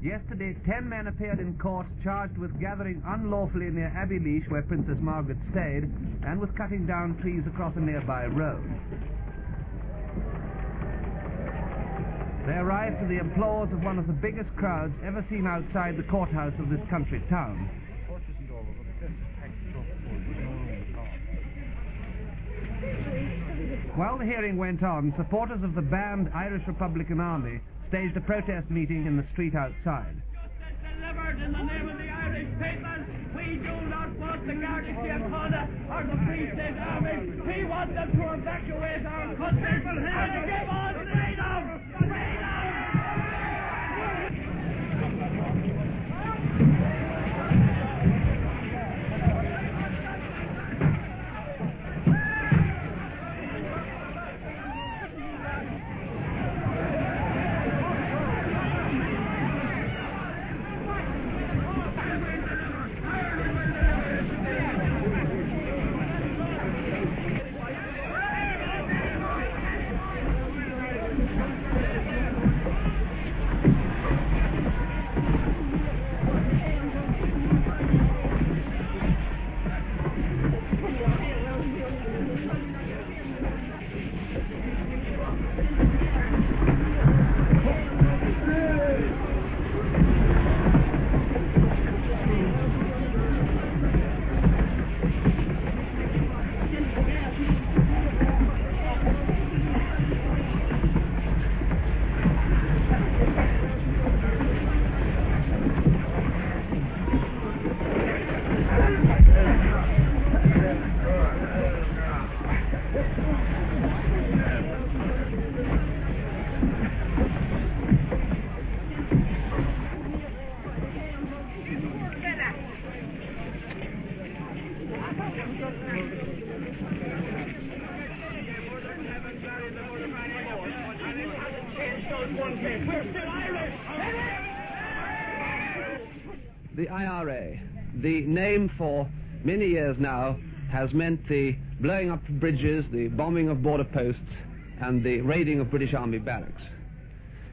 Yesterday, 10 men appeared in court charged with gathering unlawfully near Abbeyleash, where Princess Margaret stayed, and with cutting down trees across a nearby road. They arrived to the applause of one of the biggest crowds ever seen outside the courthouse of this country town. While the hearing went on, supporters of the banned Irish Republican Army staged a protest meeting in the street outside. Justice delivered in the name of the Irish people. We do not want the Garda Síochána or the Free State Army. We want them to evacuate our country and to give us freedom! The IRA, the name for many years now, has meant the blowing up of bridges, the bombing of border posts, and the raiding of British Army barracks.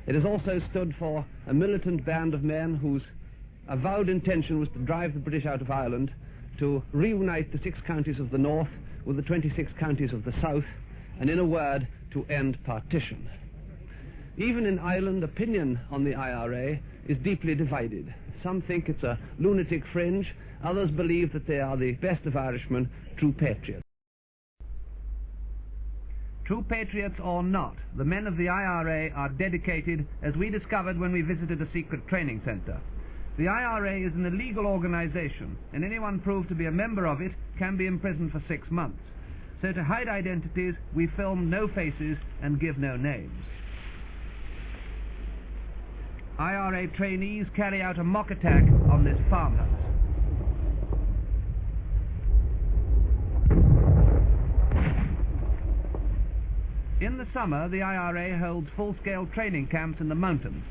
It has also stood for a militant band of men whose avowed intention was to drive the British out of Ireland, to reunite the 6 counties of the north with the 26 counties of the south, and in a word, to end partition. Even in Ireland, opinion on the IRA is deeply divided. Some think it's a lunatic fringe, others believe that they are the best of Irishmen, true patriots. True patriots or not, the men of the IRA are dedicated, as we discovered when we visited a secret training center. The IRA is an illegal organization, and anyone proved to be a member of it can be imprisoned for 6 months. So to hide identities, we film no faces and give no names. IRA trainees carry out a mock attack on this farmhouse. In the summer, the IRA holds full-scale training camps in the mountains.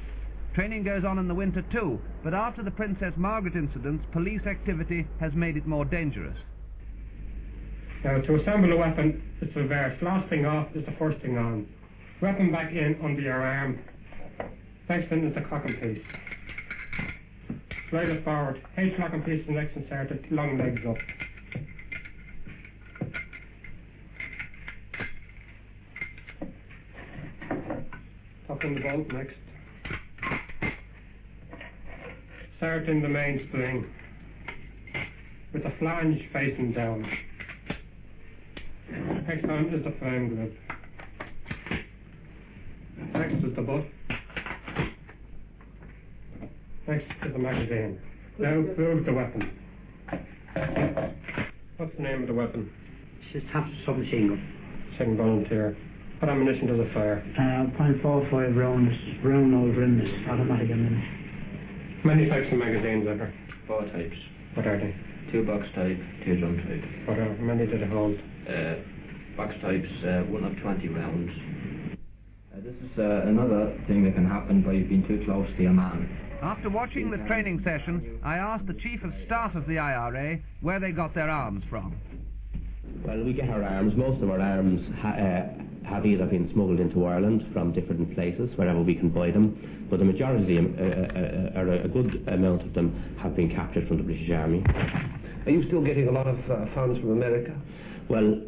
Training goes on in the winter too, but after the Princess Margaret incidents, police activity has made it more dangerous. Now, to assemble a weapon, it's reversed. Last thing off is the first thing on. Weapon back in under your arm. Next in is the clock and piece. Slide it forward. H clock and piece, the next inserted, long legs up. Tuck in the bolt next. Start in the main spring with the flange facing down. Next on is the frame grip. Next is the butt. Next is the magazine. Now move the weapon. What's the name of the weapon? It's just half submachine gun. Second volunteer. What ammunition does it fire? .45 rounds, round over in this automatic ammunition. How many types of magazines are there? 4 types. What are they? 2 box type, 2 drum type. What are, how many did it hold? Box types, 1 of 20 rounds. This is another thing that can happen by being too close to your man. After watching the training session, I asked the Chief of Staff of the IRA where they got their arms from. Well, we get our arms, most of our arms have either been smuggled into Ireland from different places, wherever we can buy them, but the majority, or a good amount of them, have been captured from the British Army. Are you still getting a lot of funds from America? Well,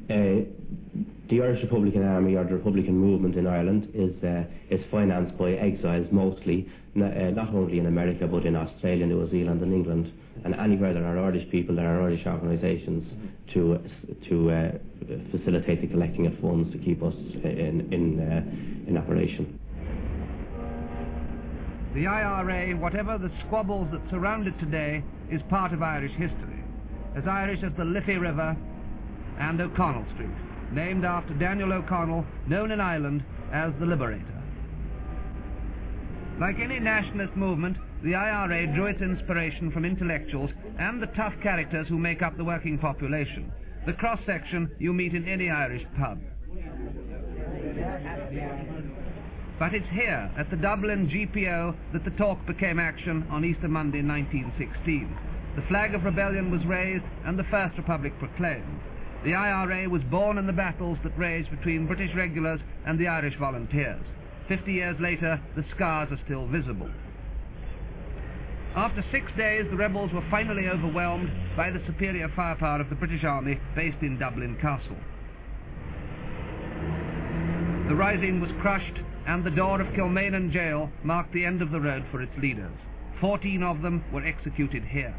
the Irish Republican Army, or the Republican movement in Ireland, is financed by exiles mostly, not only in America but in Australia, New Zealand and England, and anywhere there are Irish people, there are Irish organisations to facilitate the collecting of funds to keep us in operation. The IRA, whatever the squabbles that surround it today, is part of Irish history, as Irish as the Liffey River and O'Connell Street, named after Daniel O'Connell, known in Ireland as the Liberator. Like any nationalist movement, the IRA drew its inspiration from intellectuals and the tough characters who make up the working population, the cross-section you meet in any Irish pub. But it's here, at the Dublin GPO, that the talk became action on Easter Monday 1916. The flag of rebellion was raised and the First Republic proclaimed. The IRA was born in the battles that raged between British regulars and the Irish volunteers. 50 years later, the scars are still visible. After 6 days, the rebels were finally overwhelmed by the superior firepower of the British Army based in Dublin Castle. The rising was crushed, and the door of Kilmainham jail marked the end of the road for its leaders. 14 of them were executed here.